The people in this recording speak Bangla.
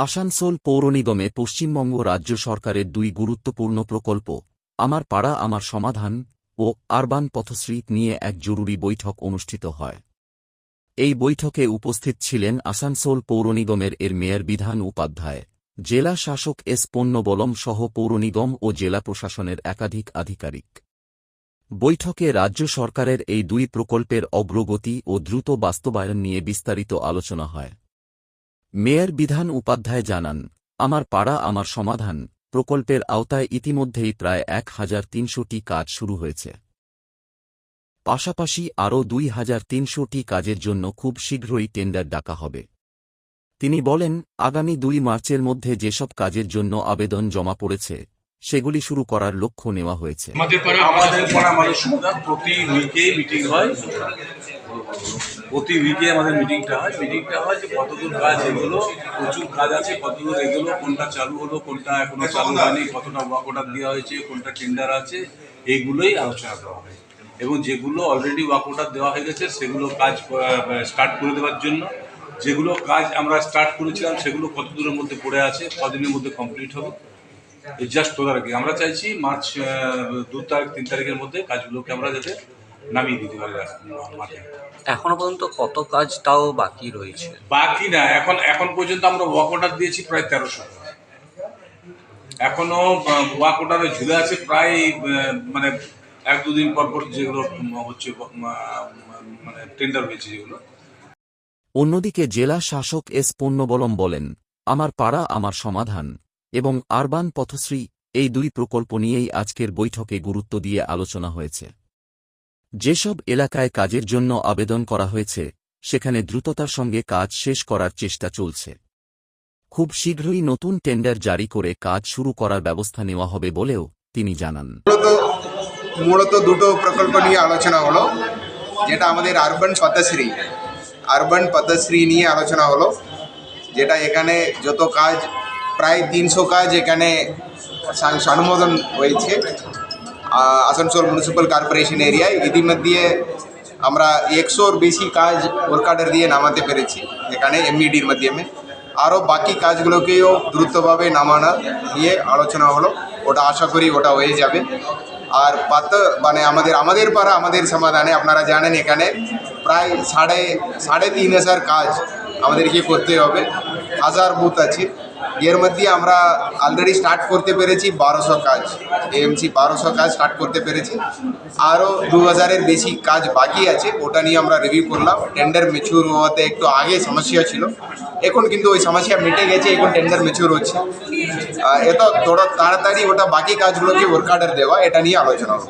আসানসোল পৌর নিগমে পশ্চিমবঙ্গ রাজ্য সরকারের দুই গুরুত্বপূর্ণ প্রকল্প আমার পাড়া আমার সমাধান ও আরবান পথশ্রী নিয়ে এক জরুরি বৈঠক অনুষ্ঠিত হয়। এই বৈঠকে উপস্থিত ছিলেন আসানসোল পৌর নিগমের মেয়র বিধান উপাধ্যায়, জেলা শাসক এস পন্নবলম সহ পৌর নিগম ও জেলা প্রশাসনের একাধিক আধিকারিক। বৈঠকে রাজ্য সরকারের এই দুই প্রকল্পের অগ্রগতি ও দ্রুত বাস্তবায়ন নিয়ে বিস্তারিত আলোচনা হয়। মেয়র বিধান উপাধ্যায় জানান, আমার পাড়া আমার সমাধান প্রকল্পের আওতায় ইতিমধ্যেই প্রায় ১,৩০০টি কাজ শুরু হয়েছে। পাশাপাশি আরও ২,৩০০টি কাজের জন্য খুব শীঘ্রই টেন্ডার ডাকা হবে। তিনি বলেন, আগামী ২ মার্চের মধ্যে যেসব কাজের জন্য আবেদন জমা পড়েছে সেগুলি শুরু করার লক্ষ্য নেওয়া হয়েছে। আমাদের পাড়া আমাদের সমাধান প্রতি উইকে মিটিং হয়, প্রতি উইকে আমাদের মিটিংটা হয় যে কতদূর কাজ এগুলো, প্রচুর কাজ আছে, কতদূর এগুলো, কোনটা চালু হলো, কোনটা এখনো চালু হয়নি, কতটা ওয়ার্ক অর্ডার দেওয়া হয়েছে, কোনটা টেন্ডার আছে, এইগুলোই আলোচনা করা হয়। এবং যেগুলো অলরেডি ওয়ার্ক অর্ডার দেওয়া হয়ে গেছে সেগুলো কাজ স্টার্ট করে দেওয়ার জন্য, যেগুলো কাজ আমরা স্টার্ট করেছিলাম সেগুলো কত দূরের মধ্যে পড়ে আছে, কদিনের মধ্যে কমপ্লিট হবে, জাস্ট তদারকি। আমরা চাইছি মার্চ ২ তারিখ ৩ তারিখের মধ্যে কাজগুলোকে আমরা যাতে নামিয়ে দিতে পারি মাঠে। এখনো পর্যন্ত কত কাজ তাও বাকি রয়েছে? বাকি না, এখন পর্যন্ত আমরা ওয়ার্ক অর্ডার দিয়েছি প্রায় ১৩০০। এখনো ওয়ার্ক অর্ডারে ঝুলে আছে প্রায় মানে ১-২ দিন পর যেগুলো হচ্ছে মানে টেন্ডার হয়েছে যেগুলো। অন্যদিকে জেলা শাসক এস পন্নবলম বলেন, আমার পাড়া আমার সমাধান এবং আরবান পথশ্রী এই দুই প্রকল্প নিয়েই আজকের বৈঠকে গুরুত্ব দিয়ে আলোচনা হয়েছে। যেসব এলাকায় কাজের জন্য আবেদন করা হয়েছে সেখানে দ্রুততার সঙ্গে কাজ শেষ করার চেষ্টা চলছে। খুব শীঘ্রই নতুন টেন্ডার জারি করে কাজ শুরু করার ব্যবস্থা নেওয়া হবে বলেও তিনি জানান। মূলত দুটো প্রকল্প নিয়ে আলোচনা হলো, যেটা আমাদের আরবান পথশ্রী নিয়ে আলোচনা হলো, যেটা এখানে যত কাজ প্রায় ৩০০ কাজ এখানে অনুমোদন হয়েছে আসানসোল মিউনিসিপ্যাল কর্পোরেশন এরিয়ায়। ইতিমধ্যে আমরা ১০০-র বেশি কাজ ওয়ার্ক অর্ডার দিয়ে নামাতে পেরেছি এখানে এমইডির মাধ্যমে। আরও বাকি কাজগুলোকেও দ্রুতভাবে নামানো নিয়ে আলোচনা হলো, ওটা আশা করি ওটা হয়ে যাবে। আর মানে আমাদের পাড়া আমাদের সমাধানে আপনারা জানেন এখানে প্রায় ৩,৫০০ কাজ আমাদেরকে করতে হবে, ১,০০০ বুথ আছে। এর মধ্যে আমরা অলরেডি স্টার্ট করতে পেরেছি ১২০০ কাজ, এএমসি ১২০০ কাজ স্টার্ট করতে পেরেছি। আরও ২,০০০-এর বেশি কাজ বাকি আছে, ওটা নিয়ে আমরা রিভিউ করলাম। টেন্ডার ম্যাচিউর হওয়াতে একটু আগে সমস্যা ছিল, এখন কিন্তু ওই সমস্যা মিটে গেছে, এখন টেন্ডার ম্যাচিউর হচ্ছে। এত তাড়াতাড়ি ওটা বাকি কাজগুলোকে ওয়ার্ক অর্ডার দেওয়া, এটা নিয়ে আলোচনা হবে।